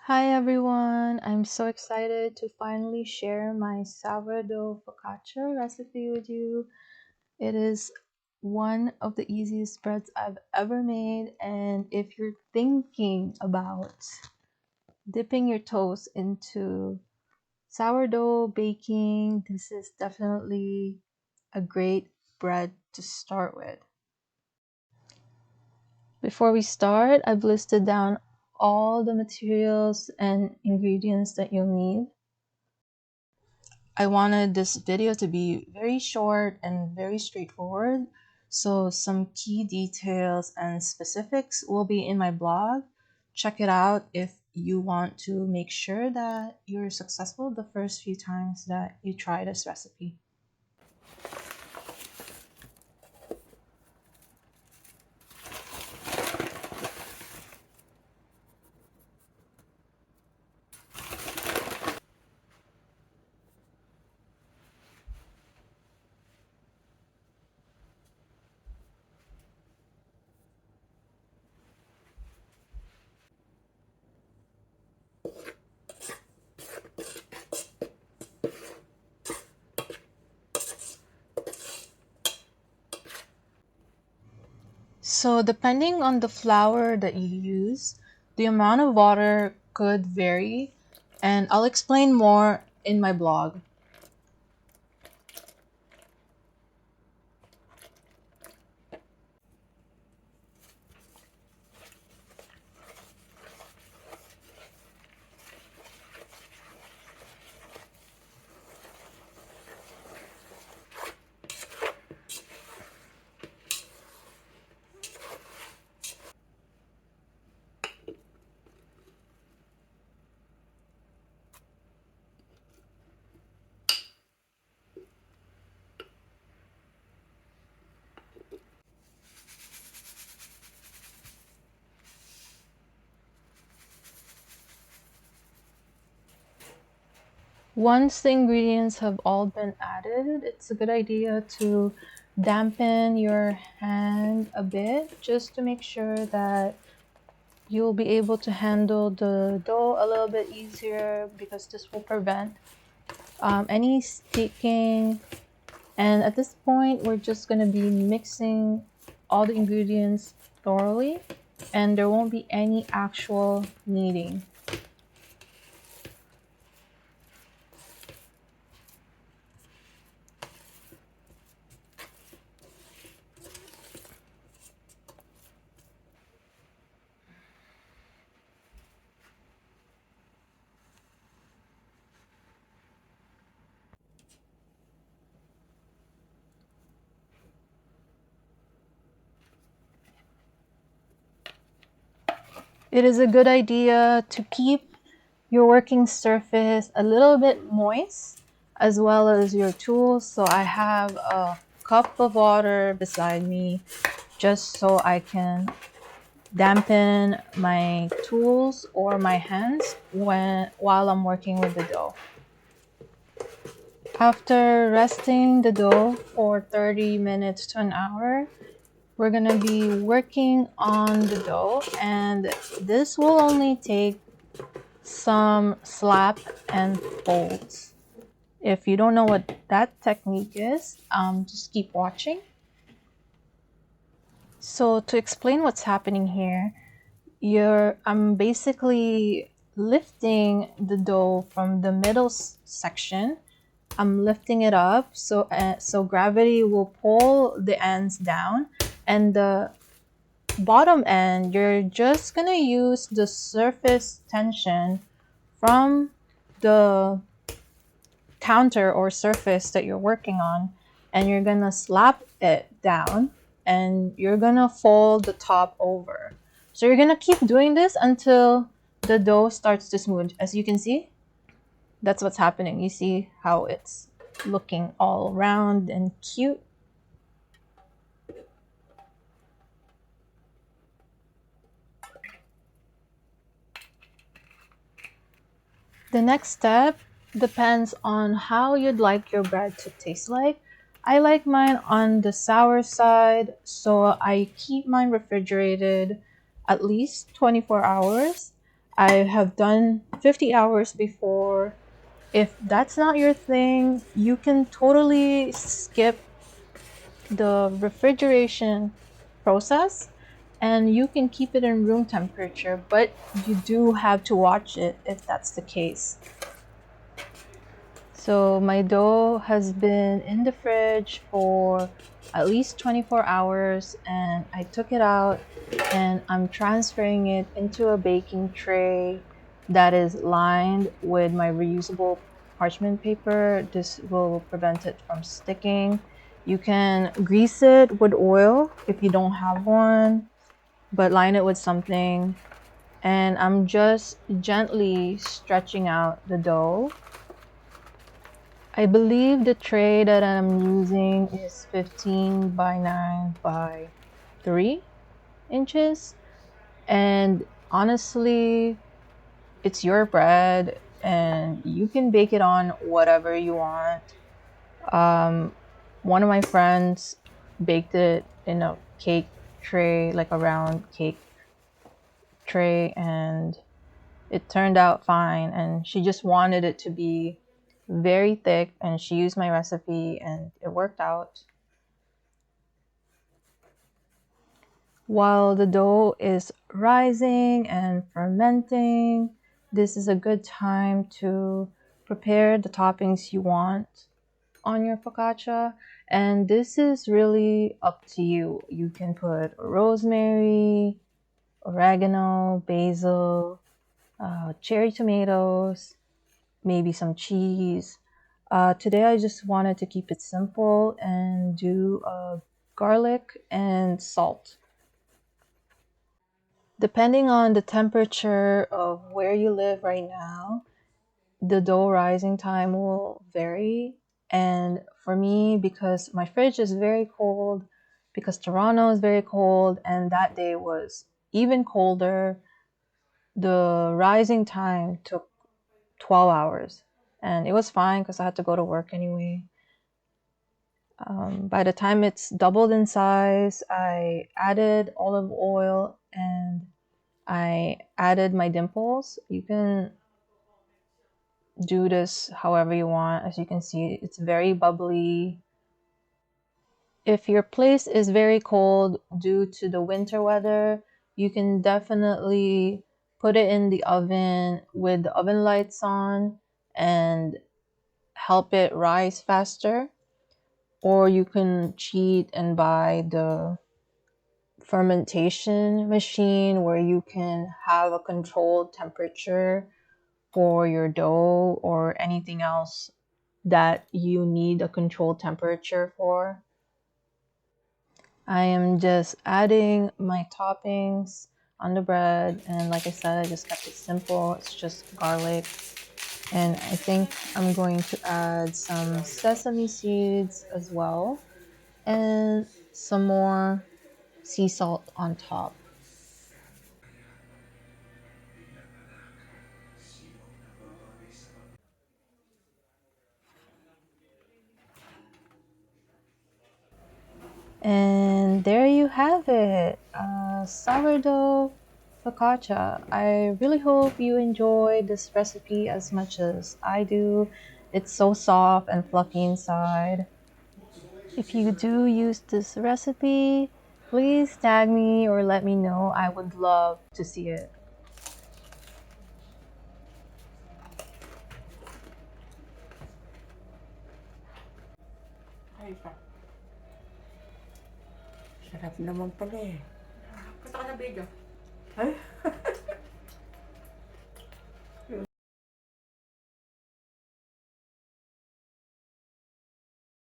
Hi everyone! I'm so excited to finally share my sourdough focaccia recipe with you. It is one of the easiest breads I've ever made, and if you're thinking about dipping your toast into sourdough baking, this is definitely a great bread to start with. Before we start, I've listed down all the materials and ingredients that you'll need. I wanted this video to be very short and very straightforward, so some key details and specifics will be in my blog. Check it out if you want to make sure that you're successful the first few times that you try this recipe. So depending on the flour that you use, the amount of water could vary, and I'll explain more in my blog. Once the ingredients have all been added, it's a good idea to dampen your hand a bit just to make sure that you'll be able to handle the dough a little bit easier, because this will prevent any sticking. And at this point, we're just going to be mixing all the ingredients thoroughly, and there won't be any actual kneading. It is a good idea to keep your working surface a little bit moist, as well as your tools. So I have a cup of water beside me just so I can dampen my tools or my hands while I'm working with the dough. After resting the dough for 30 minutes to an hour, we're gonna be working on the dough, and this will only take some slap and folds. If you don't know what that technique is, just keep watching. So to explain what's happening here, I'm basically lifting the dough from the middle section. I'm lifting it up so gravity will pull the ends down, and the bottom end, you're just gonna use the surface tension from the counter or surface that you're working on, and you're gonna slap it down, and you're gonna fold the top over. So you're gonna keep doing this until the dough starts to smooth. As you can see, that's what's happening. You see how it's looking all round and cute. The next step depends on how you'd like your bread to taste like. I like mine on the sour side, so I keep mine refrigerated at least 24 hours. I have done 50 hours before. If that's not your thing, you can totally skip the refrigeration process and you can keep it in room temperature, but you do have to watch it if that's the case. So my dough has been in the fridge for at least 24 hours and I took it out and I'm transferring it into a baking tray that is lined with my reusable parchment paper. This will prevent it from sticking. You can grease it with oil if you don't have one, but line it with something. And I'm just gently stretching out the dough. I believe the tray that I'm using is 15 by 9 by 3 inches. And honestly, it's your bread and you can bake it on whatever you want. One of my friends baked it in a cake tray, like a round cake tray, and it turned out fine. And she just wanted it to be very thick, and she used my recipe, and it worked out. While the dough is rising and fermenting, this is a good time to prepare the toppings you want on your focaccia. And this is really up to you. You can put rosemary, oregano, basil, cherry tomatoes, maybe some cheese. Today I just wanted to keep it simple and do garlic and salt. Depending on the temperature of where you live right now, the dough rising time will vary. And for me, because my fridge is very cold, because Toronto is very cold, and that day was even colder, the rising time took 12 hours. And it was fine because I had to go to work anyway. By the time it's doubled in size, I added olive oil and I added my dimples. You can do this however you want. As you can see, it's very bubbly. If your place is very cold due to the winter weather, you can definitely put it in the oven with the oven lights on and help it rise faster. Or you can cheat and buy the fermentation machine where you can have a controlled temperature for your dough or anything else that you need a controlled temperature for. I am just adding my toppings on the bread, and like I said, I just kept it simple. It's just garlic, and I think I'm going to add some sesame seeds as well and some more sea salt on top. And there you have it, sourdough focaccia. I really hope you enjoy this recipe as much as I do. It's so soft and fluffy inside. If you do use this recipe, please tag me or let me know. I would love to see it. Ay pa. Sarap naman pala eh. Kata ka na video. Ay?